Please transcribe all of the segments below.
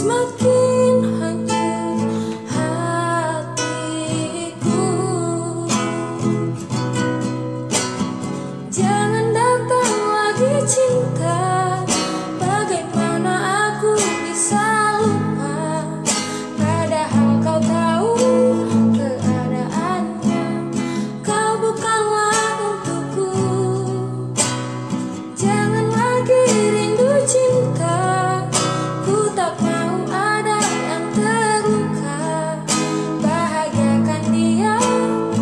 semakin hancur hatiku. Jangan datang lagi cinta, bagaimana aku bisa lupa, padahal kau tahu keadaannya, kau bukanlah untukku. Jangan lagi rindu cinta, ku tak mau ada yang terluka. Bahagiakan dia,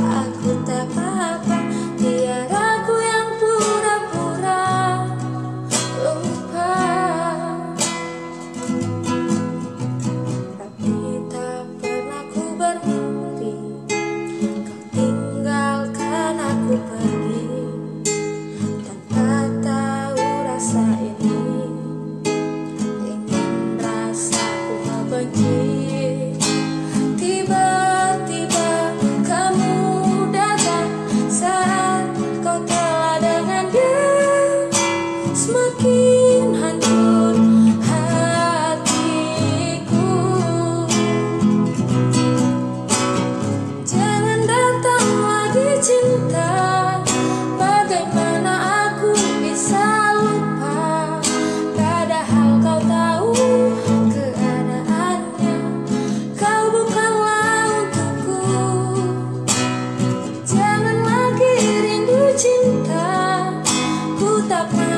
aku tak apa-apa, biar aku yang pura-pura lupa. Tapi tak pernah ku bermimpi kau tinggalkan aku pergi, tanpa tahu rasa ini, ingin rasaku membenci. Tiba-tiba kamu datang saat kau telah dengan dia, semakin hancur hatiku. Jangan datang lagi cinta, bagaimana aku bisa lupa, padahal kau tahu keadaannya, kau bukanlah untukku. Jangan lagi rindu cinta, ku tak mau